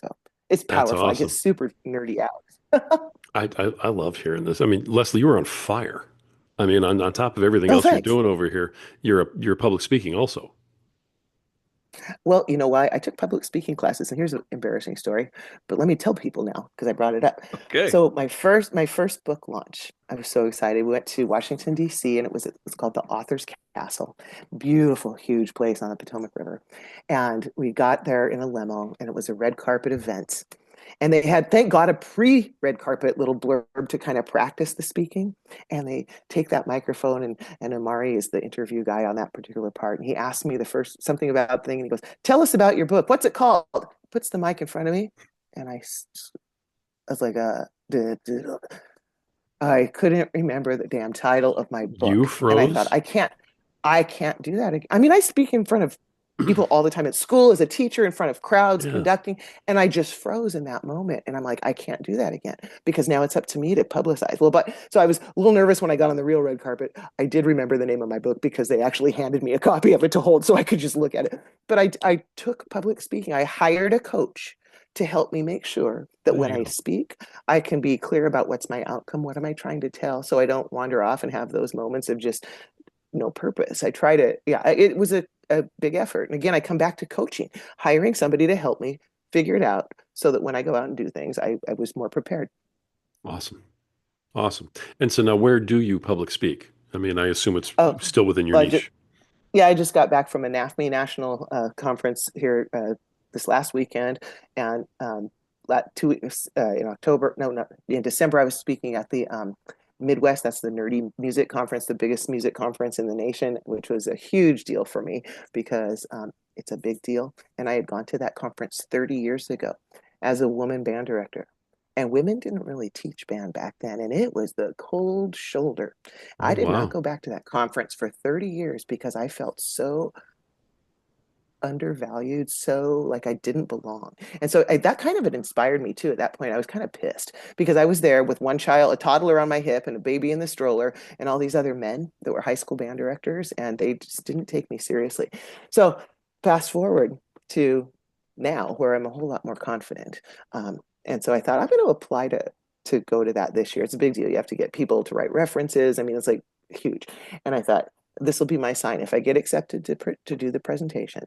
So it's That's powerful. I get awesome. super nerdy out. I love hearing this. I mean, Lesley, you were on fire. I mean, on top of everything Oh, else you're thanks. doing over here, you're public speaking also. Well, you know why? I took public speaking classes, and here's an embarrassing story, but let me tell people now because I brought it up. Okay. So my first book launch, I was so excited. We went to Washington, D.C., and it was called the Author's Castle. Beautiful, huge place on the Potomac River. And we got there in a limo, and it was a red carpet event. And they had, thank God, a pre-red carpet little blurb to kind of practice the speaking. And they take that microphone, and Amari is the interview guy on that particular part. And he asked me the first something about thing, and he goes, "Tell us about your book. What's it called?" Puts the mic in front of me, and I was like, I couldn't remember the damn title of my You book. And I thought, froze? I can't do that again. I mean, I speak in front of people all the time at school as a teacher, in front of crowds Yeah. conducting, and I just froze in that moment. And I'm like, I can't do that again because now it's up to me to publicize. Well, but so I was a little nervous when I got on the real red carpet. I did remember the name of my book because they actually handed me a copy of it to hold so I could just look at it. But I took public speaking. I hired a coach to help me make sure that There when you I go. speak, I can be clear about what's my outcome, what am I trying to tell, so I don't wander off and have those moments of just no purpose. I try to, yeah, it was a big effort. And again, I come back to coaching, hiring somebody to help me figure it out so that when I go out and do things, I was more prepared. Awesome. Awesome. And so now where do you public speak? I mean, I assume it's Oh, still within your well, I just, niche. yeah, I just got back from a NAFME national conference here this last weekend, and 2 weeks in October, no, not in December, I was speaking at the Midwest. That's the Nerdy Music Conference, the biggest music conference in the nation, which was a huge deal for me because it's a big deal. And I had gone to that conference 30 years ago as a woman band director. And women didn't really teach band back then, and it was the cold shoulder. Oh, I did not wow. go back to that conference for 30 years because I felt so undervalued, so like I didn't belong. And so that kind of it inspired me too. At that point, I was kind of pissed because I was there with one child, a toddler on my hip, and a baby in the stroller, and all these other men that were high school band directors, and they just didn't take me seriously. So fast forward to now, where I'm a whole lot more confident. And so I thought I'm going to apply to go to that this year. It's a big deal. You have to get people to write references. I mean, it's like huge. And I thought this will be my sign. If I get accepted to do the presentation,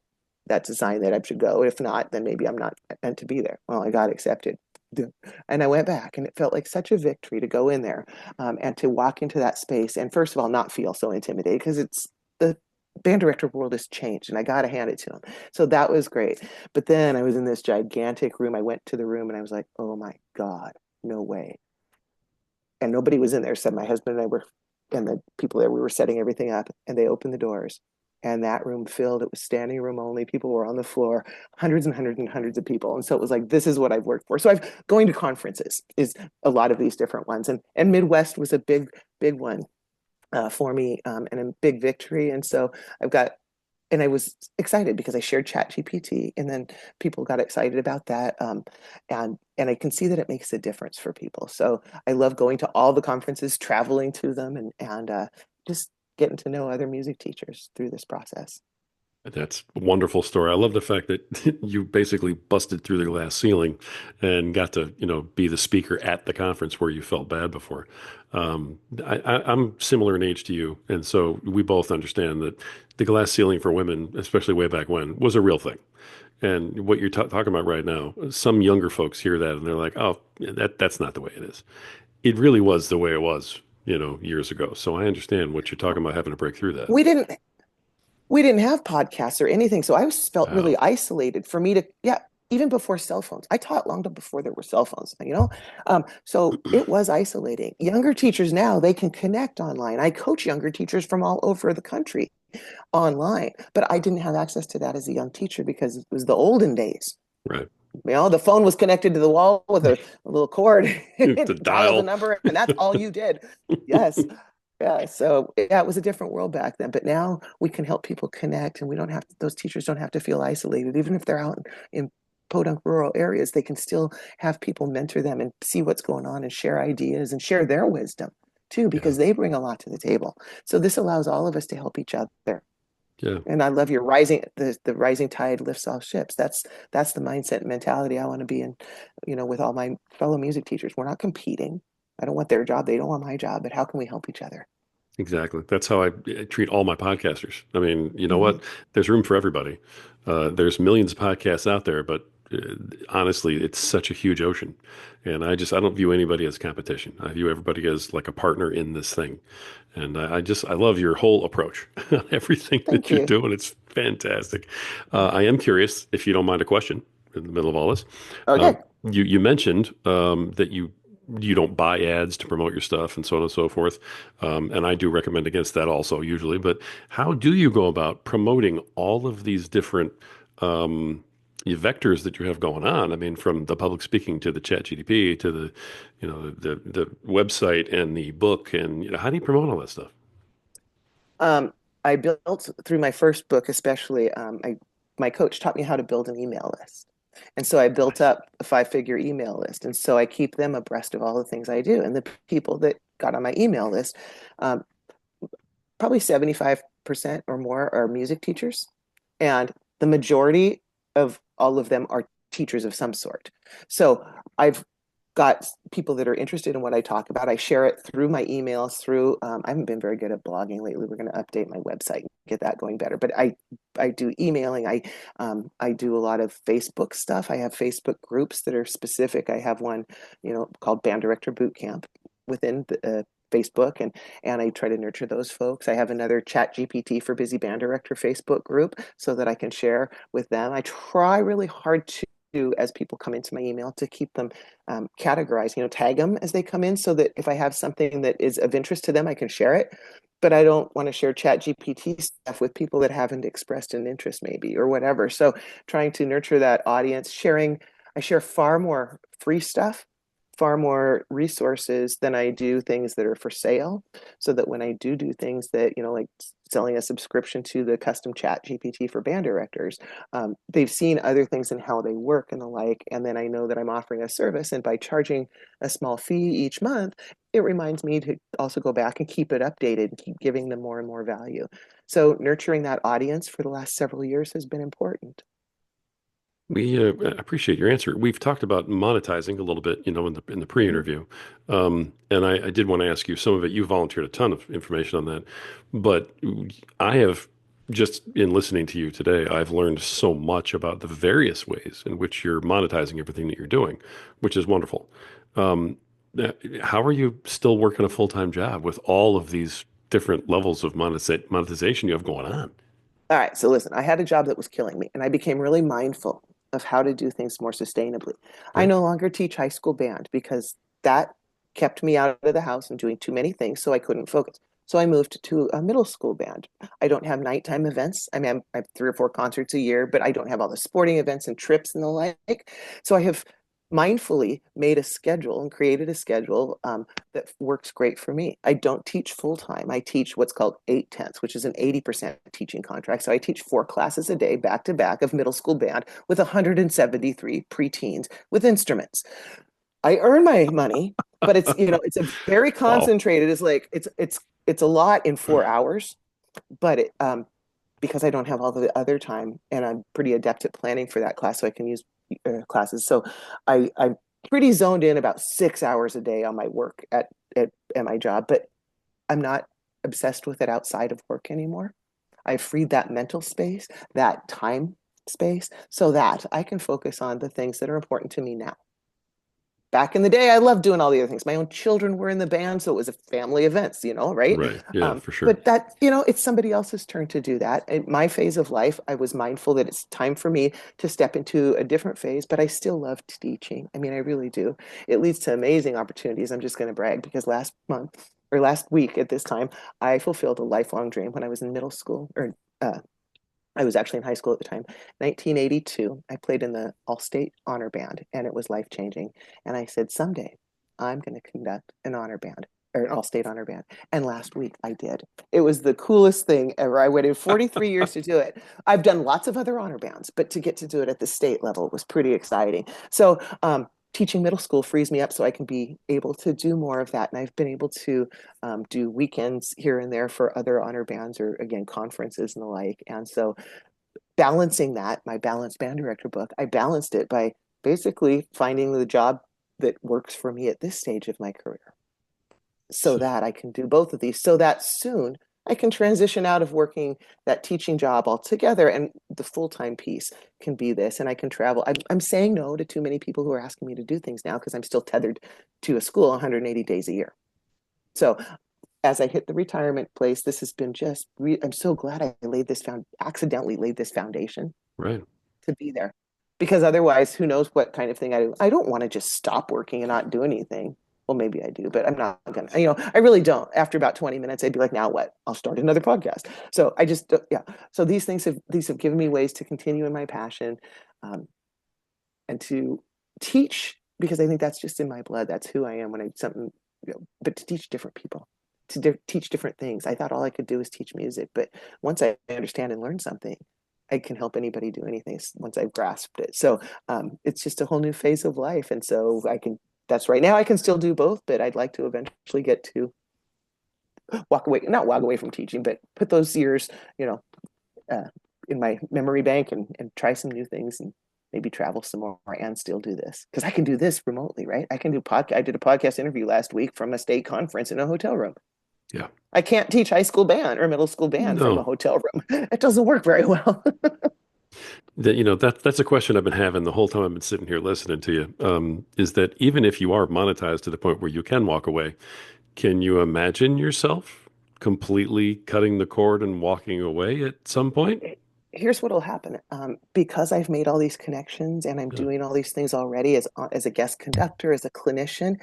that's a sign that I should go. If not, then maybe I'm not meant to be there. Well, I got accepted. And I went back, and it felt like such a victory to go in there, and to walk into that space. And first of all, not feel so intimidated because it's the band director world has changed, and I got to hand it to him. So that was great. But then I was in this gigantic room. I went to the room, and I was like, oh my God, no way. And nobody was in there, said my husband and I were, and the people there, we were setting everything up, and they opened the doors, and that room filled. It was standing room only. People were on the floor, hundreds and hundreds and hundreds of people. And so it was like, this is what I've worked for. So I've going to conferences is a lot of these different ones. And Midwest was a big one for me, and a big victory. And so I've got, and I was excited because I shared Chat GPT, and then people got excited about that. And I can see that it makes a difference for people. So I love going to all the conferences, traveling to them, and just getting to know other music teachers through this process. That's a wonderful story. I love the fact that you basically busted through the glass ceiling and got to, be the speaker at the conference where you felt bad before. I'm similar in age to you, and so we both understand that the glass ceiling for women, especially way back when, was a real thing. And what you're talking about right now, some younger folks hear that and they're like, "Oh, that's not the way it is." It really was the way it was, years ago. So I understand what you're talking about having to break through that. We didn't we didn't have podcasts or anything, so I was felt really Wow. isolated. For me to, yeah, even before cell phones, I taught long before there were cell phones, so it was isolating. Younger teachers now, they can connect online. I coach younger teachers from all over the country online, but I didn't have access to that as a young teacher because it was the olden days. Right. The phone was connected to the wall with a little cord. The It dialed a dial. number, and that's all you did. Yes. Yeah. So yeah, it was a different world back then. But now we can help people connect, and we don't have those teachers don't have to feel isolated, even if they're out in podunk rural areas. They can still have people mentor them and see what's going on and share ideas and share their wisdom too, Yeah. because they bring a lot to the table. So this allows all of us to help each other. Yeah. And I love your the rising tide lifts all ships. That's the mindset and mentality I want to be in, with all my fellow music teachers. We're not competing. I don't want their job. They don't want my job, but how can we help each other? Exactly. That's how I treat all my podcasters. I mean, you know Mhm. what? There's room for everybody. There's millions of podcasts out there, but honestly, it's such a huge ocean. And I don't view anybody as competition. I view everybody as like a partner in this thing. And I love your whole approach on everything that Thank you're you. doing. It's fantastic. I am curious, if you don't mind a question in the middle of all this. Okay. You mentioned that you don't buy ads to promote your stuff and so on and so forth. And I do recommend against that also usually. But how do you go about promoting all of these different vectors that you have going on? I mean, from the public speaking to the chat GDP to the website and the book, and how do you promote all that stuff? Um, I built through my first book, especially, my coach taught me how to build an email list. And so I built Nice. up a 5-figure email list. And so I keep them abreast of all the things I do. And the people that got on my email list, um, probably 75% or more are music teachers. And the majority of all of them are teachers of some sort. So I've got people that are interested in what I talk about. I share it through my emails, I haven't been very good at blogging lately. We're going to update my website and get that going better. But I do emailing. I do a lot of Facebook stuff. I have Facebook groups that are specific. I have one, called Band Director Boot Camp within Facebook, and I try to nurture those folks. I have another Chat GPT for Busy Band Director Facebook group so that I can share with them. I try really hard to, as people come into my email, to keep them categorized, tag them as they come in so that if I have something that is of interest to them, I can share it. But I don't want to share Chat GPT stuff with people that haven't expressed an interest, maybe, or whatever. So trying to nurture that audience, I share far more free stuff, far more resources than I do things that are for sale. So that when I do things that, like selling a subscription to the custom Chat GPT for band directors, they've seen other things and how they work and the like. And then I know that I'm offering a service. And by charging a small fee each month, it reminds me to also go back and keep it updated and keep giving them more and more value. So nurturing that audience for the last several years has been important. We appreciate your answer. We've talked about monetizing a little bit, in the Mhm. pre-interview, and I did want to ask you some of it. You volunteered a ton of information on that, but I have just in listening to you today, I've learned so much about the various ways in which you're monetizing everything that you're doing, which is wonderful. Um, how are you still working a full-time job with all of these different levels of monetization you have going on? All right, so listen, I had a job that was killing me, and I became really mindful of how to do things more sustainably. I Okay. no longer teach high school band because that kept me out of the house and doing too many things, so I couldn't focus. So I moved to a middle school band. I don't have nighttime events. I mean, I have 3 or 4 concerts a year, but I don't have all the sporting events and trips and the like. So I have mindfully made a schedule and created a schedule that works great for me. I don't teach full time. I teach what's called 8/10, which is an 80% teaching contract. So I teach 4 classes a day back to back of middle school band with 173 preteens with instruments. I earn my money, but it's a very Wow. concentrated. It's like it's a lot in 4 hours, but because I don't have all the other time, and I'm pretty adept at planning for that class, so I can use classes. So I'm pretty zoned in about 6 hours a day on my work at my job, but I'm not obsessed with it outside of work anymore. I've freed that mental space, that time space, so that I can focus on the things that are important to me now. Back in the day, I loved doing all the other things. My own children were in the band, so it was a family events, right? Right. Yeah, for sure. But it's somebody else's turn to do that. In my phase of life, I was mindful that it's time for me to step into a different phase, but I still love teaching. I mean, I really do. It leads to amazing opportunities. I'm just going to brag because last month or last week at this time, I fulfilled a lifelong dream when I was in middle school or I was actually in high school at the time. 1982, I played in the All-State Honor Band, and it was life-changing. And I said, someday I'm going to conduct an honor band or an All-State Honor Band. And last week I did. It was the coolest thing ever. I waited 43 years to do it. I've done lots of other honor bands, but to get to do it at the state level was pretty exciting. So teaching middle school frees me up so I can be able to do more of that. And I've been able to do weekends here and there for other honor bands or, again, conferences and the like. And so balancing that, my balanced band director book, I balanced it by basically finding the job that works for me at this stage of my career so So, that I can do both of these so that soon I can transition out of working that teaching job altogether and the full-time piece can be this and I can travel. I'm saying no to too many people who are asking me to do things now because I'm still tethered to a school 180 days a year. So as I hit the retirement place, this has been I'm so glad I accidentally laid this foundation right. to be there. Because otherwise, who knows what kind of thing I do. I don't want to just stop working and not do anything. Well, maybe I do, but I'm not gonna, I really don't. After about 20 minutes, I'd be like, now what? I'll start another podcast. So I just, yeah. So these have given me ways to continue in my passion, and to teach because I think that's just in my blood. That's who I am when I something, but to teach different people, teach different things. I thought all I could do was teach music, but once I understand and learn something, I can help anybody do anything once I've grasped it. So it's just a whole new phase of life. And so that's right now I can still do both, but I'd like to eventually get to not walk away from teaching, but put those years, you know, uh, in my memory bank and try some new things and maybe travel some more and still do this because I can do this remotely, right? I can do podcast. I did a podcast interview last week from a state conference in a hotel room. Yeah. I can't teach high school band or middle school band from a No. hotel room. It doesn't work very well. That's a question I've been having the whole time I've been sitting here listening to you. Is that even if you are monetized to the point where you can walk away, can you imagine yourself completely cutting the cord and walking away at some point? Here's what will happen. Because I've made all these connections and I'm Yeah. doing all these things already as a guest conductor, as a clinician,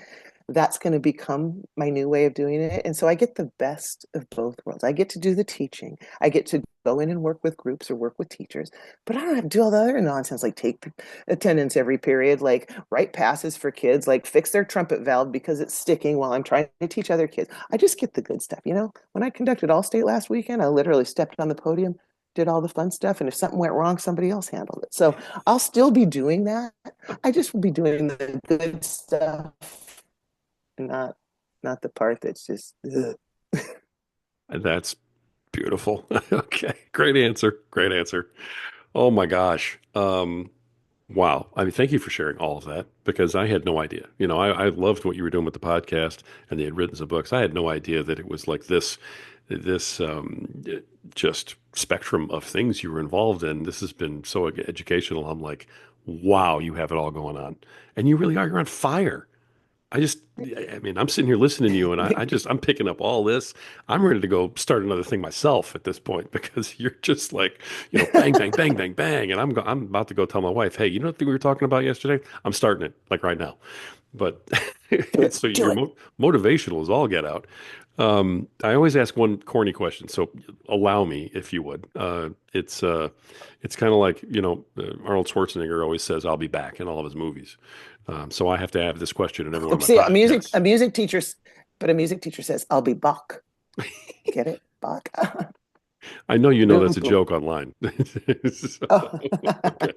that's going to become my new way of doing it. And so I get the best of both worlds. I get to do the teaching. I get to go in and work with groups or work with teachers, but I don't have to do all the other nonsense like take attendance every period, like write passes for kids, like fix their trumpet valve because it's sticking while I'm trying to teach other kids. I just get the good stuff. When I conducted All-State last weekend, I literally stepped on the podium, did all the fun stuff, and if something went wrong, somebody else handled it. So I'll still be doing that. I just will be doing the good stuff and not the part that's just ugh. That's beautiful. Okay. Great answer. Great answer. Oh my gosh. Wow. I mean, thank you for sharing all of that because I had no idea. I loved what you were doing with the podcast and you had written some books. I had no idea that it was like this just spectrum of things you were involved in. This has been so educational. I'm like, wow, you have it all going on. And you really are. You're on fire. I mean, I'm sitting here listening to you and I'm picking up all this. I'm ready to go start another thing myself at this point because you're just like, bang, bang, bang, bang, bang. And I'm about to go tell my wife, hey, you know what we were talking about yesterday? I'm starting it like right now. But Do it, so do your it. motivational is all get out. I always ask one corny question, so allow me if you would. It's kind of like Arnold Schwarzenegger always says, "I'll be back" in all of his movies. So I have to have this question in every one of my See, podcasts. a music teacher, but a music teacher says, "I'll be Bach." Get it, Bach. I know you know Boom, that's a boom. joke online. So, Oh, okay.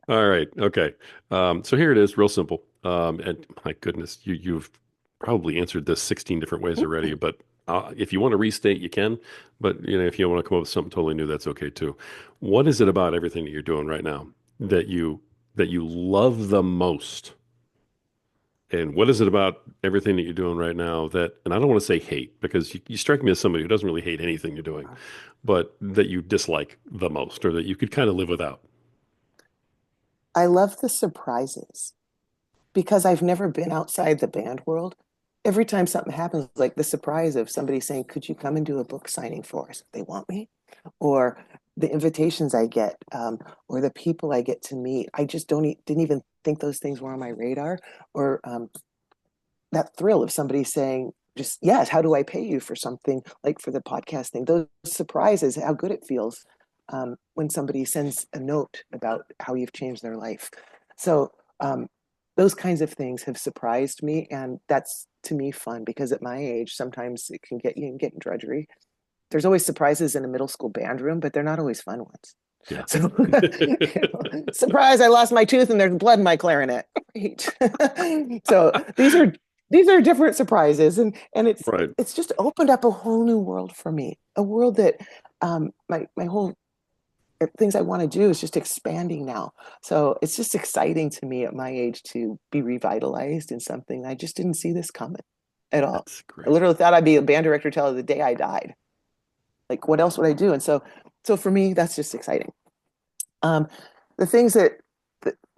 All right. Okay. So here it is, real simple. And my goodness, you've probably answered this 16 different ways already, but If you want to restate, you can, but if you want to come up with something totally new, that's okay too. What is it about everything that you're doing right now that you love the most? And what is it about everything that you're doing right now that, and I don't want to say hate because you strike me as somebody who doesn't really hate anything you're doing, but that you dislike the most or that you could kind of live without? I love the surprises because I've never been outside the band world. Every time something happens, like the surprise of somebody saying, "Could you come and do a book signing for us? They want me," or the invitations I get, or the people I get to meet. I just didn't even think those things were on my radar. Or that thrill of somebody saying, "Just yes, how do I pay you for something like for the podcast thing?" Those surprises, how good it feels when somebody sends a note about how you've changed their life. So those kinds of things have surprised me, and that's to me fun because at my age, sometimes it can get you can get in drudgery. There's always surprises in a middle school band room, but they're not always fun ones. Yeah. So, surprise! I lost my tooth and there's blood in my clarinet. Great. So these are different surprises, and Right. it's just opened up a whole new world for me. A world that my whole things I want to do is just expanding now. So it's just exciting to me at my age to be revitalized in something. I just didn't see this coming at all. That's I great. literally thought I'd be a band director till the day I died. Like, what else would I do? And so for me, that's just exciting. Um, the things that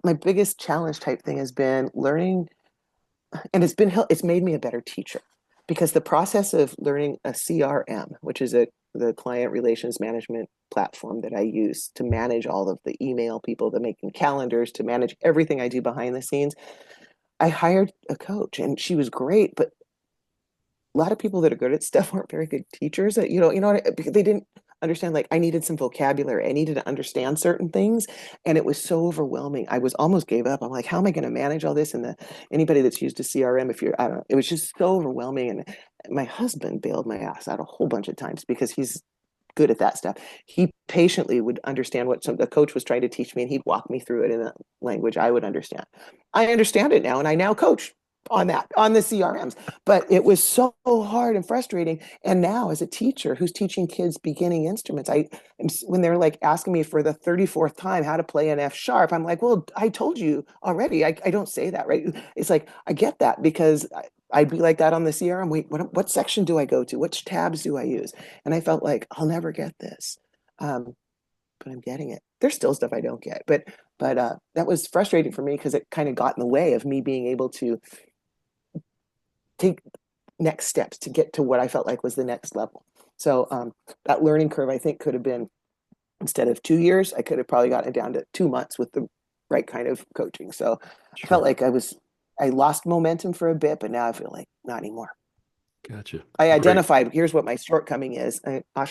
my biggest challenge type thing has been learning, and it's made me a better teacher because the process of learning a CRM, which is the client relations management platform that I use to manage all of the email people, to making calendars, to manage everything I do behind the scenes. I hired a coach and she was great, but a lot of people that are good at stuff aren't very good teachers. Because they didn't understand. Like I needed some vocabulary. I needed to understand certain things, and it was so overwhelming. I was almost gave up. I'm like, how am I going to manage all this? And anybody that's used a CRM, if you're, I don't know, it was just so overwhelming. And my husband bailed my ass out a whole bunch of times because he's good at that stuff. He patiently would understand what the coach was trying to teach me, and he'd walk me through it in a language I would understand. I understand it now, and I now coach on the CRMs. But it was so hard and frustrating. And now, as a teacher who's teaching kids beginning instruments, when they're like asking me for the 34th time how to play an F sharp, I'm like, well, I told you already. I don't say that, right? It's like I get that because I'd be like that on the CRM. Wait, what section do I go to? Which tabs do I use? And I felt like I'll never get this. Um, but I'm getting it. There's still stuff I don't get, but that was frustrating for me because it kind of got in the way of me being able to take next steps to get to what I felt like was the next level. So that learning curve, I think, could have been instead of 2 years, I could have probably gotten it down to 2 months with the right kind of coaching. So I felt Sure. like I lost momentum for a bit, but now I feel like not anymore. Gotcha. I Great. identified here's what my shortcoming is.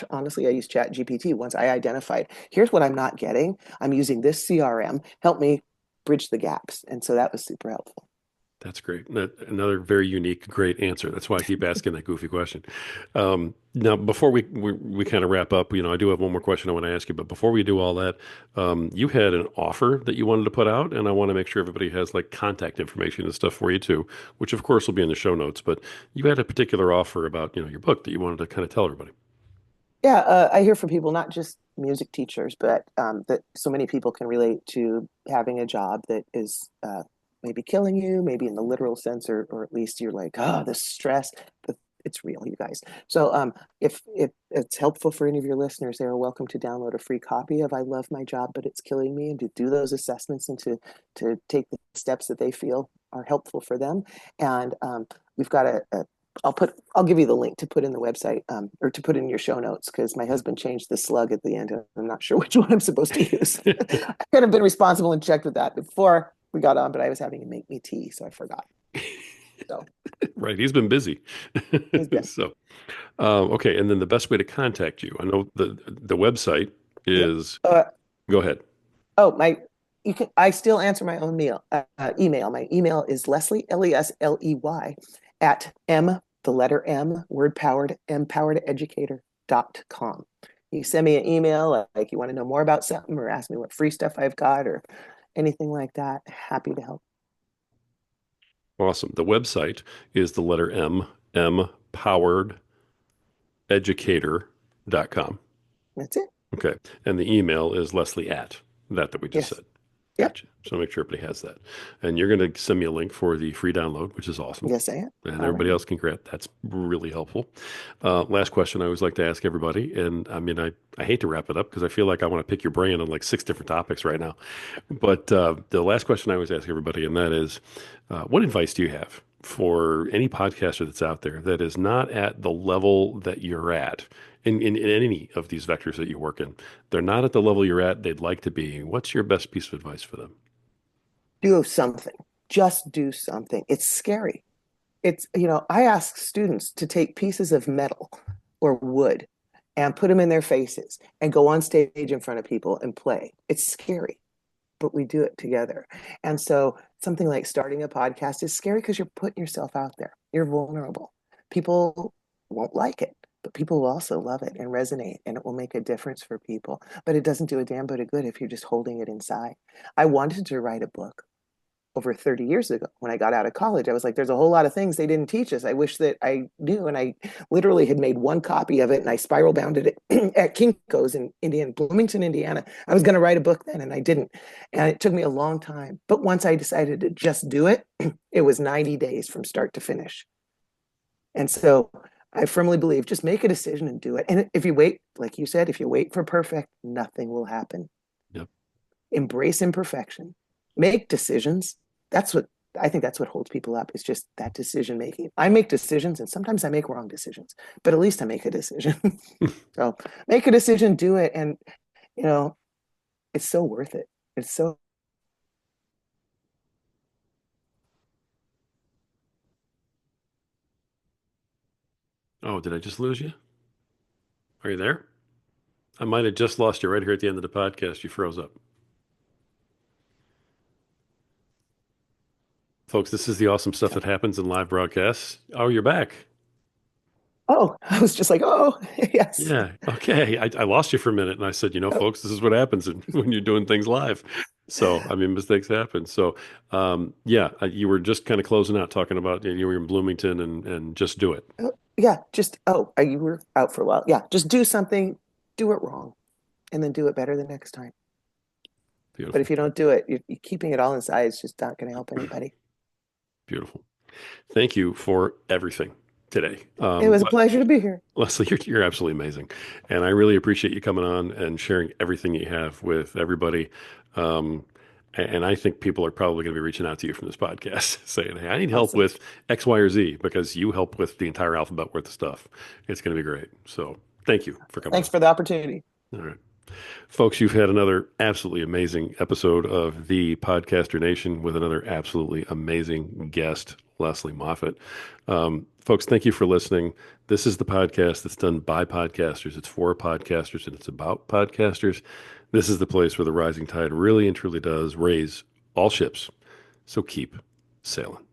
Honestly, I use Chat GPT. Once I identified here's what I'm not getting, I'm using this CRM. Help me bridge the gaps, and so that was super helpful. That's great. Another very unique, great answer. That's why I keep asking that goofy question. Now, before we kind of wrap up, I do have one more question I want to ask you. But before we do all that, you had an offer that you wanted to put out, and I want to make sure everybody has like contact information and stuff for you too, which of course will be in the show notes. But you had a particular offer about your book that you wanted to kind of tell everybody. Yeah, I hear from people, not just music teachers, but that so many people can relate to having a job that is maybe killing you, maybe in the literal sense, or at least you're like, oh, the stress, but it's real, you guys. So if it's helpful for any of your listeners, they are welcome to download a free copy of "I Love My Job, But It's Killing Me," and to do those assessments and to take the steps that they feel are helpful for them. And we've got a I'll give you the link to put in the website or to put in your show notes because my husband changed the slug at the end. And I'm not sure which one I'm supposed to use. I could have been responsible and checked with that before we got on, but I was having him make me tea, so I forgot. So Right, he's been busy. he's been. So, okay, and then the best way to contact you. I know the website Yep. is. Go ahead. Oh, my. You can. I still answer my own email. My email is Lesley Lesley at the letter M word powered empowerededucator.com. You send me an email like you want to know more about something or ask me what free stuff I've got or anything like that. Happy to help. Awesome. The website is the letter M, empowered educator.com. That's it. Okay. And the email is Lesley at that we just Yes. said. Yep. Gotcha. So make sure everybody has that. And you're going to send me a link for the free download, which is awesome. Yes, I am. And All everybody right. else can grab. That's really helpful. Last question I always like to ask everybody. And I mean, I hate to wrap it up because I feel like I want to pick your brain on like six different topics right now. But the last question I always ask everybody, and that is, what advice do you have for any podcaster that's out there that is not at the level that you're at in any of these vectors that you work in? They're not at the level you're at, they'd like to be. What's your best piece of advice for them? Do something. Just do something. It's scary. I ask students to take pieces of metal or wood and put them in their faces and go on stage in front of people and play. It's scary, but we do it together. And so something like starting a podcast is scary because you're putting yourself out there. You're vulnerable. People won't like it, but people will also love it and resonate, and it will make a difference for people. But it doesn't do a damn bit of good if you're just holding it inside. I wanted to write a book over 30 years ago when I got out of college. I was like, there's a whole lot of things they didn't teach us. I wish that I knew. And I literally had made one copy of it and I spiral bound it at Kinko's in Bloomington, Indiana. I was going to write a book then and I didn't. And it took me a long time. But once I decided to just do it, it was 90 days from start to finish. And so I firmly believe just make a decision and do it. And if you wait, like you said, if you wait for perfect, nothing will happen. Yep. Embrace imperfection, make decisions. That's what holds people up is just that decision making. I make decisions and sometimes I make wrong decisions, but at least I make a decision. So make a decision, do it. And, you know, it's so worth it. It's so. Oh, did I just lose you? Are you there? I might have just lost you right here at the end of the podcast. You froze up. Folks, this is the awesome stuff that happens in live broadcasts. Oh, you're back. Oh, I was just like, oh, yes. Yeah. Okay. I lost you for a minute and I said, Oh, folks, this is what happens when you're doing things live. So, I mean, mistakes happen. So, yeah, you were just kind of closing out talking about you were in Bloomington and just do it. oh, yeah, you were out for a while. Yeah, just do something, do it wrong, and then do it better the next time. But Beautiful. if you don't do it, you're keeping it all inside. It's just not going to help anybody. Beautiful. Thank you for everything today. It was a pleasure to be here. Lesley, you're absolutely amazing. And I really appreciate you coming on and sharing everything you have with everybody. Um, and I think people are probably going to be reaching out to you from this podcast saying, hey, I need help Awesome. with X, Y, or Z because you help with the entire alphabet worth of stuff. It's going to be great. So thank you for coming Thanks on. for the opportunity. All right. Folks, you've had another absolutely amazing episode of the Podcaster Nation with another absolutely amazing guest, Lesley Moffat. Folks, thank you for listening. This is the podcast that's done by podcasters. It's for podcasters and it's about podcasters. This is the place where the rising tide really and truly does raise all ships. So keep sailing.